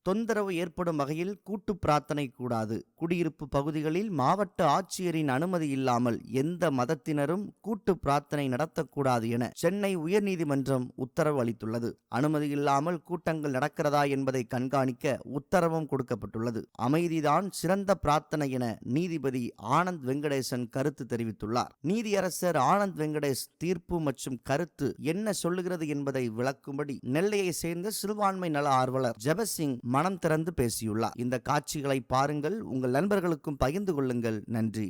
தொந்தரவு ஏற்படும் வகையில் கூட்டு பிரார்த்தனை கூடாது. குடியிருப்பு பகுதிகளில் மாவட்ட ஆட்சியரின் அனுமதி இல்லாமல் எந்த மதத்தினரும் கூட்டு பிரார்த்தனை நடத்தக்கூடாது என சென்னை உயர்நீதிமன்றம் உத்தரவு அளித்துள்ளது. அனுமதி இல்லாமல் கூட்டங்கள் நடக்கிறதா என்பதை கண்காணிக்க உத்தரவும் கொடுக்கப்பட்டுள்ளது. அமைதிதான் சிறந்த பிரார்த்தனை என நீதிபதி ஆனந்த் வெங்கடேசன் கருத்து தெரிவித்துள்ளார். நீதியரசர் ஆனந்த் வெங்கடேஷ் தீர்ப்பு மற்றும் கருத்து என்ன சொல்லுகிறது என்பதை விளக்கும்படி நெல்லையை சேர்ந்த சிறுபான்மை நல ஆர்வலர் ஜெபசிங் மனம் திறந்து பேசியுள்ளார். இந்த காட்சிகளை பாருங்கள், உங்கள் நண்பர்களுக்கும் பகிர்ந்து கொள்ளுங்கள். நன்றி.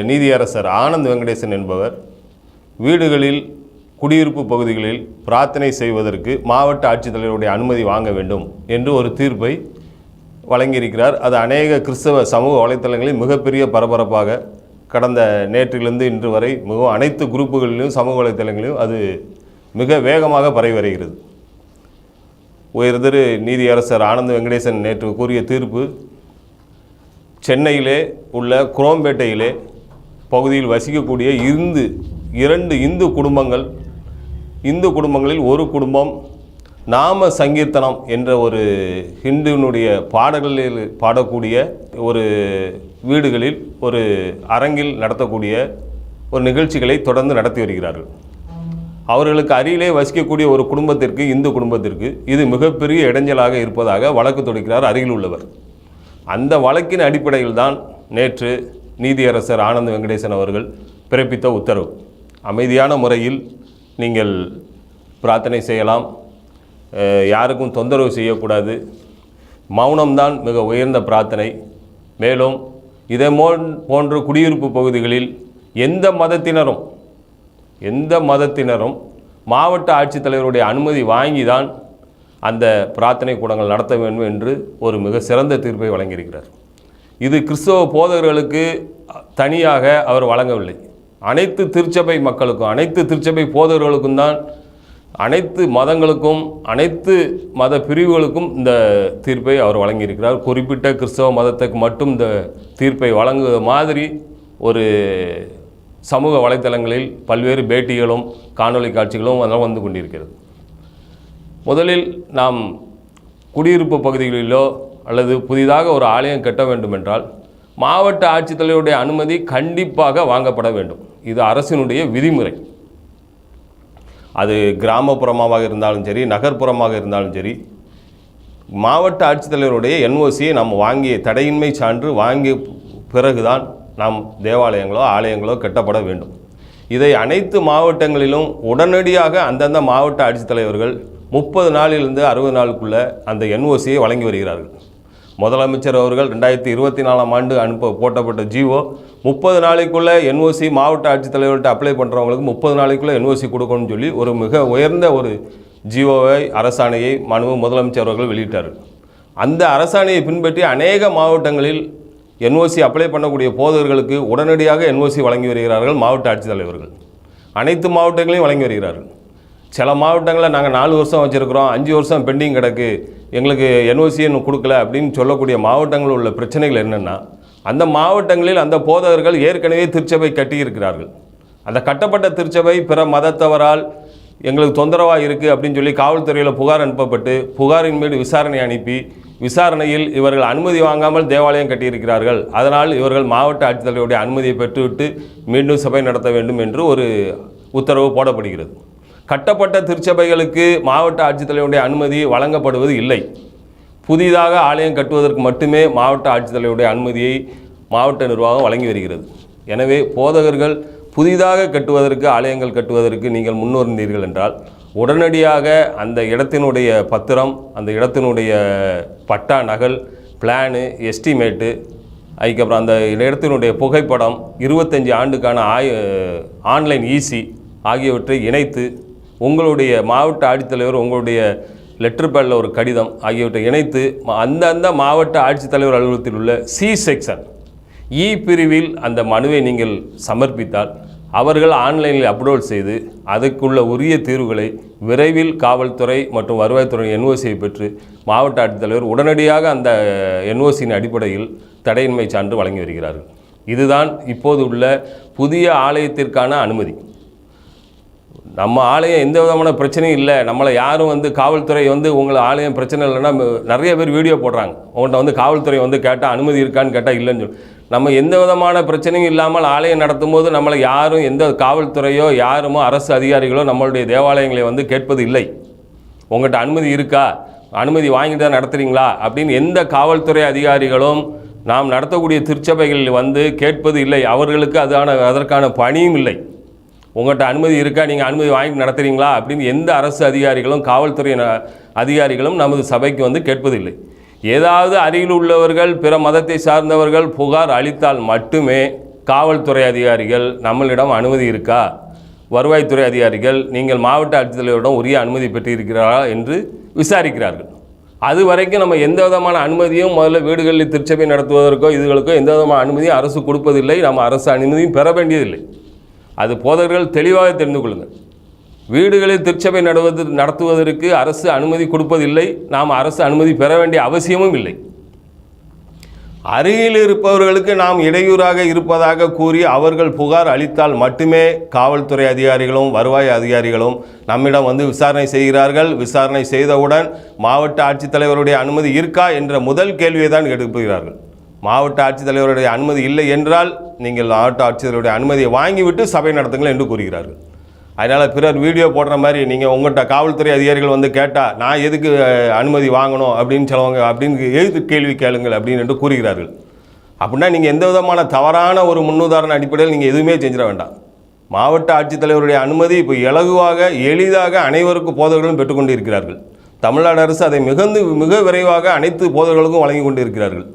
நீதியரசர் ஆனந்த் வெங்கடேசன் என்பவர் வீடுகளில் குடியிருப்பு பகுதிகளில் பிரார்த்தனை செய்வதற்கு மாவட்ட ஆட்சித்தலைவருடைய அனுமதி வாங்க வேண்டும் என்று ஒரு தீர்ப்பை வழங்கியிருக்கிறார். அது அநேக கிறிஸ்தவ சமூக வலைத்தளங்களில் மிகப்பெரிய பரபரப்பாக கடந்த நேற்றிலிருந்து இன்று வரை மிகவும் அனைத்து குரூப்புகளிலும் சமூக வலைத்தளங்களிலும் அது மிக வேகமாக பரவி வருகிறது. உயர்திரு நீதியரசர் ஆனந்த் வெங்கடேசன் நேற்று கூறிய தீர்ப்பு சென்னையிலே உள்ள குரோம்பேட்டையிலே பகுதியில் வசிக்கக்கூடிய இரண்டு இந்து குடும்பங்களில் ஒரு குடும்பம் நாம சங்கீர்த்தனம் என்ற ஒரு ஹிந்துனுடைய பாடல்களில் பாடக்கூடிய ஒரு வீடுகளில் ஒரு அரங்கில் நடத்தக்கூடிய ஒரு நிகழ்ச்சிகளை தொடர்ந்து நடத்தி வருகிறார்கள். அவர்களுக்கு அருகிலே வசிக்கக்கூடிய ஒரு குடும்பத்திற்கு, இந்து குடும்பத்திற்கு இது மிகப்பெரிய இடைஞ்சலாக இருப்பதாக வழக்கு தொடுக்கிறார் அருகில் உள்ளவர். அந்த வழக்கின் அடிப்படையில் தான் நேற்று நீதியரசர் ஆனந்த் வெங்கடேசன் அவர்கள் பிறப்பித்த உத்தரவு. அமைதியான முறையில் நீங்கள் பிரார்த்தனை செய்யலாம், யாருக்கும் தொந்தரவு செய்யக்கூடாது, மௌனம்தான் மிக உயர்ந்த பிரார்த்தனை. மேலும் இதே போன்ற குடியிருப்பு பகுதிகளில் எந்த மதத்தினரும் மாவட்ட ஆட்சித்தலைவருடைய அனுமதி வாங்கி தான் அந்த பிரார்த்தனை கூடங்கள் நடத்த வேண்டும் என்று ஒரு மிக சிறந்த தீர்ப்பை வழங்கியிருக்கிறார். இது கிறிஸ்தவ போதகர்களுக்கு தனியாக அவர் வழங்கவில்லை. அனைத்து திருச்சபை மக்களுக்கும், அனைத்து திருச்சபை போதகர்களுக்கும் தான், அனைத்து மதங்களுக்கும், அனைத்து மத பிரிவுகளுக்கும் இந்த தீர்ப்பை அவர் வழங்கியிருக்கிறார். குறிப்பிட்ட கிறிஸ்தவ மதத்துக்கு மட்டும் இந்த தீர்ப்பை வழங்குவது மாதிரி ஒரு சமூக வலைத்தளங்களில் பல்வேறு பேட்டிகளும் காணொளி காட்சிகளும் அதெல்லாம் வந்து கொண்டிருக்கிறது. முதலில் நாம் குடியிருப்பு பகுதிகளிலோ அல்லது புதிதாக ஒரு ஆலயம் கட்ட வேண்டுமென்றால் மாவட்ட ஆட்சித்தலைவருடைய அனுமதி கண்டிப்பாக வாங்கப்பட வேண்டும். இது அரசினுடைய விதிமுறை. அது கிராமப்புறமாக இருந்தாலும் சரி, நகர்ப்புறமாக இருந்தாலும் சரி, மாவட்ட ஆட்சித்தலைவருடைய என்ஓசியை நாம் வாங்கிய தடையின்மை சான்று வாங்கிய பிறகுதான் நாம் தேவாலயங்களோ ஆலயங்களோ கட்டப்பட வேண்டும். இதை அனைத்து மாவட்டங்களிலும் உடனடியாக அந்தந்த மாவட்ட ஆட்சித்தலைவர்கள் 30 நாளிலிருந்து 60 நாளுக்குள்ளே அந்த என்ஓசியை வழங்கி வருகிறார்கள். முதலமைச்சர் அவர்கள் 2024 போட்டப்பட்ட ஜிஓ 30 நாளைக்குள்ளே என்ஓசி மாவட்ட ஆட்சித்தலைவர்கிட்ட அப்ளை பண்ணுறவங்களுக்கு 30 நாளைக்குள்ளே என்ஓசி கொடுக்கணும்னு சொல்லி ஒரு மிக உயர்ந்த ஒரு ஜிஓவை அரசாணையை முதலமைச்சர் அவர்கள் வெளியிட்டார்கள். அந்த அரசாணையை பின்பற்றி அநேக மாவட்டங்களில் என்ஓசி அப்ளை பண்ணக்கூடிய போதகர்களுக்கு உடனடியாக என்ஓசி வழங்கி வருகிறார்கள் மாவட்ட ஆட்சித்தலைவர்கள். அனைத்து மாவட்டங்களையும் வழங்கி வருகிறார்கள். சில மாவட்டங்களில் நாங்கள் 4 வருஷம் வச்சுருக்கிறோம், 5 வருஷம் பெண்டிங் கிடக்கு, எங்களுக்கு என்ஓசி இன்னும் கொடுக்கல அப்படின்னு சொல்லக்கூடிய மாவட்டங்களில் உள்ள பிரச்சனைகள் என்னென்னா, அந்த மாவட்டங்களில் அந்த போதகர்கள் ஏற்கனவே திருச்சபை கட்டியிருக்கிறார்கள். அந்த கட்டப்பட்ட திருச்சபை பிற மதத்தவரால் எங்களுக்கு தொந்தரவாக இருக்குது அப்படின்னு சொல்லி காவல்துறையில் புகார் அனுப்பப்பட்டு புகாரின் மீது விசாரணை அனுப்பி விசாரணையில் இவர்கள் அனுமதி வாங்காமல் தேவாலயம் கட்டியிருக்கிறார்கள், அதனால் இவர்கள் மாவட்ட ஆட்சித்தலைவருடைய அனுமதியை பெற்றுவிட்டு மீண்டும் சபை நடத்த வேண்டும் என்று ஒரு உத்தரவு போடப்படுகிறது. கட்டப்பட்ட திருச்சபைகளுக்கு மாவட்ட ஆட்சித்தலைவருடைய அனுமதி வழங்கப்படுவது இல்லை. புதிதாக ஆலயம் கட்டுவதற்கு மட்டுமே மாவட்ட ஆட்சித்தலைவருடைய அனுமதியை மாவட்ட நிர்வாகம் வழங்கி வருகிறது. எனவே போதகர்கள் புதிதாக கட்டுவதற்கு, ஆலயங்கள் கட்டுவதற்கு நீங்கள் முன்வந்தீர்கள் என்றால் உடனடியாக அந்த இடத்தினுடைய பத்திரம், அந்த இடத்தினுடைய பட்டா நகல், பிளானு, எஸ்டிமேட்டு, அதுக்கப்புறம் அந்த இடத்தினுடைய புகைப்படம், 25 ஆண்டுக்கான ஆன்லைன் ஈசி ஆகியவற்றை இணைத்து உங்களுடைய மாவட்ட ஆட்சித்தலைவர் உங்களுடைய லெட்டர் பேடில் ஒரு கடிதம் ஆகியவற்றை இணைத்து அந்தந்த மாவட்ட ஆட்சித்தலைவர் அலுவலகத்தில் உள்ள சி செக்ஷன் இ பிரிவில் அந்த மனுவை நீங்கள் சமர்ப்பித்தால் அவர்கள் ஆன்லைனில் அப்லோட் செய்து அதுக்குள்ள உரிய தீர்வுகளை விரைவில் காவல்துறை மற்றும் வருவாய்த்துறை என்ஓசியை பெற்று மாவட்ட ஆட்சித்தலைவர் உடனடியாக அந்த என்ஓசியின் அடிப்படையில் தடையின்மை சான்று வழங்கி வருகிறார்கள். இதுதான் இப்போது உள்ள புதிய ஆலயத்திற்கான அனுமதி. நம்ம ஆலயம் எந்த விதமான பிரச்சனையும் இல்லை, நம்மளை யாரும் வந்து காவல்துறை வந்து உங்களை ஆலயம் பிரச்சனை இல்லைன்னா நிறைய பேர் வீடியோ போடுறாங்க. உங்கள்கிட்ட வந்து காவல்துறை வந்து கேட்டால் அனுமதி இருக்கான்னு கேட்டால் இல்லைன்னு சொல்லி. நம்ம எந்த விதமான பிரச்சனையும் இல்லாமல் ஆலயம் நடத்தும் போது நம்மளை யாரும் எந்த காவல்துறையோ யாருமோ அரசு அதிகாரிகளோ நம்மளுடைய தேவாலயங்களை வந்து கேட்பது இல்லை. உங்கள்கிட்ட அனுமதி இருக்கா, அனுமதி வாங்கிட்டு தான் நடத்துகிறீங்களா அப்படின்னு எந்த காவல்துறை அதிகாரிகளும் நாம் நடத்தக்கூடிய திருச்சபைகளில் வந்து கேட்பது இல்லை. அவர்களுக்கு அதற்கான பணியும் இல்லை. உங்கள்கிட்ட அனுமதி இருக்கா, நீங்கள் அனுமதி வாங்கி நடத்துகிறீங்களா அப்படின்னு எந்த அரசு அதிகாரிகளும் காவல்துறை அதிகாரிகளும் நமது சபைக்கு வந்து கேட்பதில்லை. ஏதாவது அருகில் உள்ளவர்கள் பிற மதத்தை சார்ந்தவர்கள் புகார் அளித்தால் மட்டுமே காவல்துறை அதிகாரிகள் நம்மளிடம் அனுமதி இருக்கா, வருவாய்த்துறை அதிகாரிகள் நீங்கள் மாவட்ட ஆட்சித்தலைவரிடம் உரிய அனுமதி பெற்றிருக்கிறாரா என்று விசாரிக்கிறார்கள். அது வரைக்கும் நம்ம எந்த விதமான அனுமதியும் முதல்ல வீடுகளில் திருச்சபை நடத்துவதற்கோ இதுகளுக்கோ எந்த விதமான அனுமதியும் அரசு கொடுப்பதில்லை. நம்ம அரசு அனுமதியும் பெற வேண்டியதில்லை. அது போதகர்கள் தெளிவாக தெரிந்து கொள்ளுங்கள். வீடுகளில் திருச்சபை நடத்துவதற்கு அரசு அனுமதி கொடுப்பதில்லை. நாம் அரசு அனுமதி பெற வேண்டிய அவசியமும் இல்லை. அருகில் இருப்பவர்களுக்கு நாம் இடையூறாக இருப்பதாக கூறி அவர்கள் புகார் அளித்தால் மட்டுமே காவல்துறை அதிகாரிகளும் வருவாய் அதிகாரிகளும் நம்மிடம் வந்து விசாரணை செய்கிறார்கள். விசாரணை செய்தவுடன் மாவட்ட ஆட்சித்தலைவருடைய அனுமதி இருக்கா என்ற முதல் கேள்வியை தான் எழுப்புகிறார்கள். மாவட்ட ஆட்சித்தலைவருடைய அனுமதி இல்லை என்றால் நீங்கள் மாவட்ட ஆட்சித்தலைவருடைய அனுமதியை வாங்கிவிட்டு சபை நடத்துங்கள் என்று கூறுகிறார்கள். அதனால் பிறர் வீடியோ போடுற மாதிரி நீங்கள் உங்கள்கிட்ட காவல்துறை அதிகாரிகள் வந்து கேட்டால் நான் எதுக்கு அனுமதி வாங்கணும் அப்படின்னு சொல்லுவாங்க, அப்படின்னு எழுத்து கேள்வி கேளுங்கள் அப்படின்னு கூறுகிறார்கள். அப்படின்னா நீங்கள் எந்த விதமான தவறான ஒரு முன்னுதாரண அடிப்படையில் நீங்கள் எதுவுமே செஞ்சிட வேண்டாம். மாவட்ட ஆட்சித்தலைவருடைய அனுமதி இப்போ இலகுவாக எளிதாக அனைவருக்கும் போதகர்களும் பெற்றுக்கொண்டு இருக்கிறார்கள். தமிழ்நாடு அரசு அதை மிக விரைவாக அனைத்து போதகர்களுக்கும் வழங்கி கொண்டு இருக்கிறார்கள்.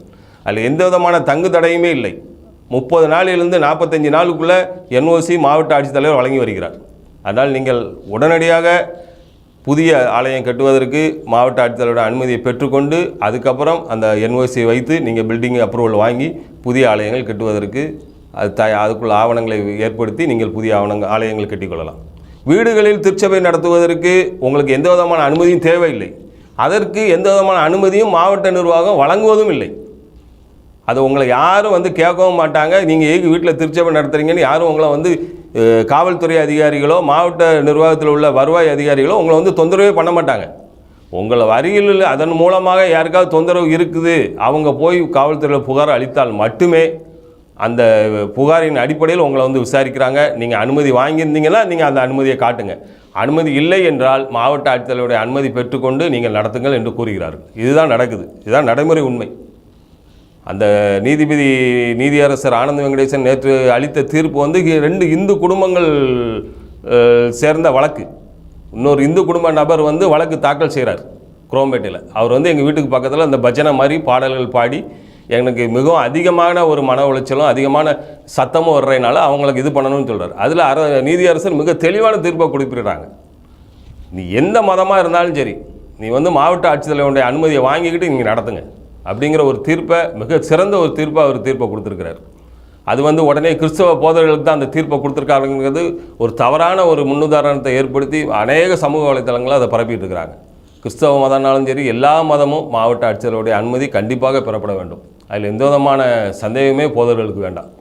அதில் எந்த விதமான தங்கு தடையுமே இல்லை. 30 நாளிலிருந்து 45 நாளுக்குள்ளே என்ஓசி மாவட்ட ஆட்சித்தலைவர் வழங்கி வருகிறார். அதனால் நீங்கள் உடனடியாக புதிய ஆலயம் கட்டுவதற்கு மாவட்ட ஆட்சித்தலைவரோட அனுமதியை பெற்றுக்கொண்டு அதுக்கப்புறம் அந்த என்ஓசியை வைத்து நீங்கள் பில்டிங் அப்ரூவல் வாங்கி புதிய ஆலயங்கள் கட்டுவதற்கு அதுக்குள்ள ஆவணங்களை ஏற்படுத்தி நீங்கள் புதிய ஆலயங்கள் கட்டிக்கொள்ளலாம். வீடுகளில் திருச்சபை நடத்துவதற்கு உங்களுக்கு எந்த விதமான அனுமதியும் தேவையில்லை. அதற்கு எந்த விதமான அனுமதியும் மாவட்ட நிர்வாகம் வழங்குவதும் இல்லை. அது உங்களை யாரும் வந்து கேட்கவும் மாட்டாங்க. நீங்கள் ஏக்கு வீட்டில் திருச்சபை நடத்துகிறீங்கன்னு யாரும் உங்களை வந்து காவல்துறை அதிகாரிகளோ மாவட்ட நிர்வாகத்தில் உள்ள வருவாய் அதிகாரிகளோ உங்களை வந்து தொந்தரவே பண்ண மாட்டாங்க. உங்களை அருகில் அதன் மூலமாக யாருக்காவது தொந்தரவு இருக்குது அவங்க போய் காவல்துறையில் புகார் அளித்தால் மட்டுமே அந்த புகாரின் அடிப்படையில் உங்களை வந்து விசாரிக்கிறாங்க. நீங்கள் அனுமதி வாங்கியிருந்தீங்கன்னா நீங்கள் அந்த அனுமதியை காட்டுங்க. அனுமதி இல்லை என்றால் மாவட்ட ஆட்சித்தலைவருடைய அனுமதி பெற்றுக்கொண்டு நீங்கள் நடத்துங்கள் என்று கூறுகிறார்கள். இதுதான் நடக்குது. இதுதான் நடைமுறை உண்மை. அந்த நீதியரசர் ஆனந்த வெங்கடேசன் நேற்று அளித்த தீர்ப்பு வந்து 2 இந்து குடும்பங்கள் சேர்ந்த வழக்கு. இன்னொரு இந்து குடும்ப நபர் வந்து வழக்கு தாக்கல் செய்கிறார் குரோம்பேட்டையில். அவர் வந்து எங்கள் வீட்டுக்கு பக்கத்தில் அந்த பஜனை மாதிரி பாடல்கள் பாடி எனக்கு மிகவும் அதிகமான ஒரு மன உளைச்சலும் அதிகமான சத்தமும் வர்றதுனால அவங்களுக்கு இது பண்ணணும்னு சொல்கிறார். அதில் நீதியரசர் மிக தெளிவான தீர்ப்பை கொடுப்பிடுறாங்க. நீ எந்த மதமாக இருந்தாலும் சரி, நீ வந்து மாவட்ட ஆட்சித்தலைவருடைய அனுமதியை வாங்கிக்கிட்டு நீங்கள் நடத்துங்க அப்படிங்கிற ஒரு தீர்ப்பை, மிக சிறந்த ஒரு தீர்ப்பை கொடுத்துருக்கிறார். அது வந்து உடனே கிறிஸ்தவ போதகர்களுக்கு தான் அந்த தீர்ப்பை கொடுத்துருக்காருங்கிறது ஒரு தவறான ஒரு முன்னுதாரணத்தை ஏற்படுத்தி அநேக சமூக வலைத்தளங்களை அதை பரப்பிட்டு இருக்கிறாங்க. கிறிஸ்தவ மதம்னாலும் சரி எல்லா மதமும் மாவட்ட ஆட்சித்தலைவருடைய அனுமதி கண்டிப்பாக பெறப்பட வேண்டும். அதில் எந்த விதமான சந்தேகமே போதகர்களுக்கு வேண்டாம்.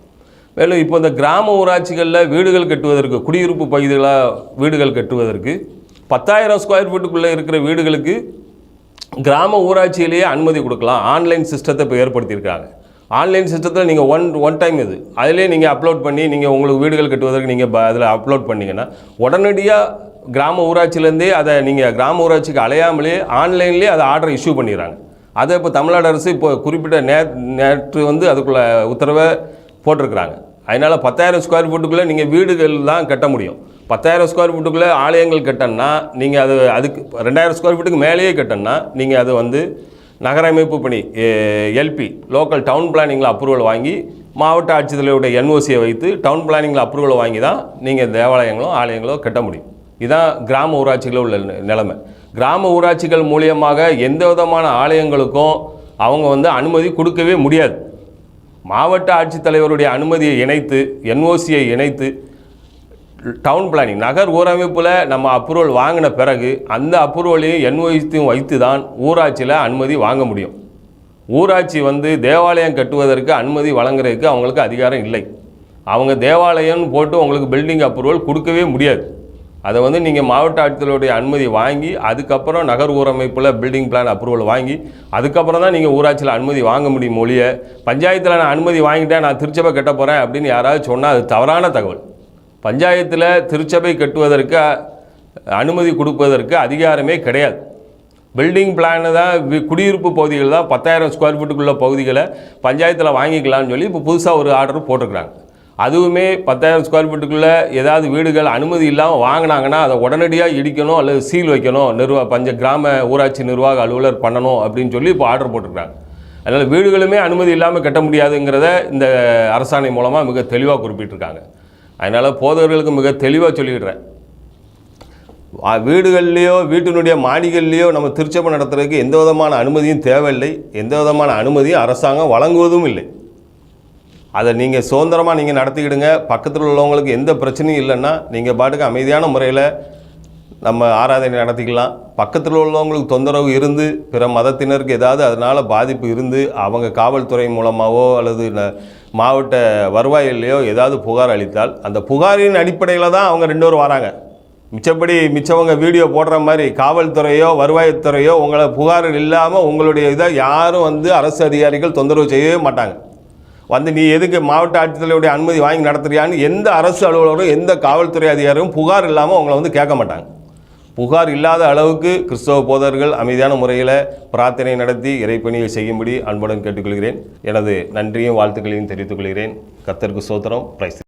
மேலும் இப்போ இந்த கிராம ஊராட்சிகளில் வீடுகள் கட்டுவதற்கு, குடியிருப்பு பகுதிகளாக வீடுகள் கட்டுவதற்கு 10,000 ஸ்கொயர் ஃபீட்டுக்குள்ளே இருக்கிற வீடுகளுக்கு கிராம ஊராட்சியிலேயே அனுமதி கொடுக்கலாம். ஆன்லைன் சிஸ்டத்தை இப்போ ஏற்படுத்தியிருக்காங்க. ஆன்லைன் சிஸ்டத்தில் நீங்கள் ஒன் டைம் இது அதிலே நீங்கள் அப்லோட் பண்ணி நீங்கள் உங்களுக்கு வீடுகள் கட்டுவதற்கு நீங்கள் அதில் அப்லோட் பண்ணிங்கன்னா உடனடியாக கிராம ஊராட்சியிலேருந்தே அதை நீங்கள் கிராம ஊராட்சிக்கு அலையாமலே ஆன்லைன்லேயே அதை ஆர்டர் இஷ்யூ பண்ணிடுறாங்க. அதை இப்போ தமிழ்நாடு அரசு இப்போ குறிப்பிட்ட நேற்று வந்து அதுக்குள்ளே உத்தரவை போட்டிருக்கிறாங்க. அதனால் 10,000 ஸ்கொயர் ஃபீட்டுக்குள்ளே நீங்கள் வீடுகள் தான் கட்ட முடியும். 10,000 ஸ்கொயர் ஃபீட்டுக்குள்ளே ஆலயங்கள் கட்டணும்னா நீங்கள் அதுக்கு 2,000 ஸ்கொயர் ஃபீட்டுக்கு மேலேயே கட்டணும்னா நீங்கள் அது வந்து நகரமைப்பு பணி எல்பி லோக்கல் டவுன் பிளானிங்கில் அப்ரூவல் வாங்கி மாவட்ட ஆட்சித்தலைவருடைய என்ஓசியை வைத்து டவுன் பிளானிங்கில் அப்ரூவல் வாங்கி தான் நீங்கள் தேவாலயங்களோ ஆலயங்களோ கட்ட முடியும். இதுதான் கிராம ஊராட்சிகளில் உள்ள நிலைமை. கிராம ஊராட்சிகள் மூலியமாக எந்த விதமான ஆலயங்களுக்கும் அவங்க வந்து அனுமதி கொடுக்கவே முடியாது. மாவட்ட ஆட்சித்தலைவருடைய அனுமதியை இணைத்து என்ஓசியை இணைத்து டவுன் பிளானிங் நகர் ஊரமைப்பில் நம்ம அப்ரூவல் வாங்கின பிறகு அந்த அப்ரூவலையும் என்ஓசியும் வைத்து தான் ஊராட்சியில் அனுமதி வாங்க முடியும். ஊராட்சி வந்து தேவாலயம் கட்டுவதற்கு அனுமதி வழங்குறதுக்கு அவங்களுக்கு அதிகாரம் இல்லை. அவங்க தேவாலயம்னு போட்டு உங்களுக்கு பில்டிங் அப்ரூவல் கொடுக்கவே முடியாது. அதை வந்து நீங்கள் மாவட்ட ஆட்சித்தலைவருடைய அனுமதி வாங்கி அதுக்கப்புறம் நகர் ஊரமைப்பில் பில்டிங் பிளான் அப்ரூவல் வாங்கி அதுக்கப்புறம் தான் நீங்கள் ஊராட்சியில் அனுமதி வாங்க முடியும் ஒழிய பஞ்சாயத்தில் நான் அனுமதி வாங்கிட்டேன் நான் திருச்சபை கட்ட போகிறேன் அப்படின்னு யாராவது சொன்னால் அது தவறான தகவல். பஞ்சாயத்தில் திருச்சபை கட்டுவதற்கு அனுமதி கொடுப்பதற்கு அதிகாரமே கிடையாது. பில்டிங் பிளானு தான் குடியிருப்பு பகுதிகள் தான் 10,000 ஸ்கொயர் ஃபீட்டுக்குள்ள பகுதிகளை பஞ்சாயத்தில் வாங்கிக்கலாம்னு சொல்லி இப்போ புதுசாக ஒரு ஆர்டர் போட்டிருக்கிறாங்க. அதுவுமே 10,000 ஸ்கொயர் ஃபீட்டுக்குள்ளே ஏதாவது வீடுகள் அனுமதி இல்லாமல் வாங்கினாங்கன்னா அதை உடனடியாக இடிக்கணும் அல்லது சீல் வைக்கணும், கிராம ஊராட்சி நிர்வாக அலுவலர் பண்ணணும் அப்படின்னு சொல்லி இப்போ ஆர்டர் போட்டிருக்காங்க. அதனால் வீடுகளுமே அனுமதி இல்லாமல் கட்ட முடியாதுங்கிறத இந்த அரசாணை மூலமாக மிக தெளிவாக குறிப்பிட்டிருக்காங்க. அதனால் போதகர்களுக்கு மிக தெளிவாக சொல்லிடுறேன், வீடுகள்லையோ வீட்டினுடைய மாடிகள்லையோ நம்ம திருச்சபை நடத்துறதுக்கு எந்த விதமான அனுமதியும் தேவையில்லை, எந்த விதமான அனுமதியும் அரசாங்கம் வழங்குவதும் இல்லை. அதை நீங்கள் சுதந்திரமாக நீங்கள் நடத்திக்கிடுங்க. பக்கத்தில் உள்ளவங்களுக்கு எந்த பிரச்சனையும் இல்லைன்னா நீங்கள் பாட்டுக்கு அமைதியான முறையில் நம்ம ஆராதனை நடத்திக்கலாம். பக்கத்தில் உள்ளவங்களுக்கு தொந்தரவு இருந்து பிற மதத்தினருக்கு ஏதாவது அதனால் பாதிப்பு இருந்து அவங்க காவல்துறை மூலமாகவோ அல்லது மாவட்ட வருவாயிலையோ ஏதாவது புகார் அளித்தால் அந்த புகாரின் அடிப்படையில் தான் அவங்க 2 பேரும் வராங்க. மிச்சப்படி மிச்சவங்க வீடியோ போடுற மாதிரி காவல்துறையோ வருவாய்த்துறையோ உங்களை புகார் இல்லாமல் உங்களுடைய இதை யாரும் வந்து அரசு அதிகாரிகள் தொந்தரவு செய்யவே மாட்டாங்க. வந்து நீ எதுக்கு மாவட்ட ஆட்சித்தலைவருடைய அனுமதி வாங்கி நடத்துறியான்னு எந்த அரசு அலுவலரும் எந்த காவல்துறை அதிகாரியும் புகார் இல்லாமல் உங்களை வந்து கேட்க மாட்டாங்க. புகார் இல்லாத அளவுக்கு கிறிஸ்தவ போதகர்கள் அமைதியான முறையில் பிரார்த்தனை நடத்தி இறைப்பணியை செய்யும்படி அன்புடன் கேட்டுக்கொள்கிறேன். எனது நன்றியும் வாழ்த்துக்களையும் தெரிவித்துக் கொள்கிறேன். கர்த்தருக்கு ஸ்தோத்திரம். பிரைஸ்.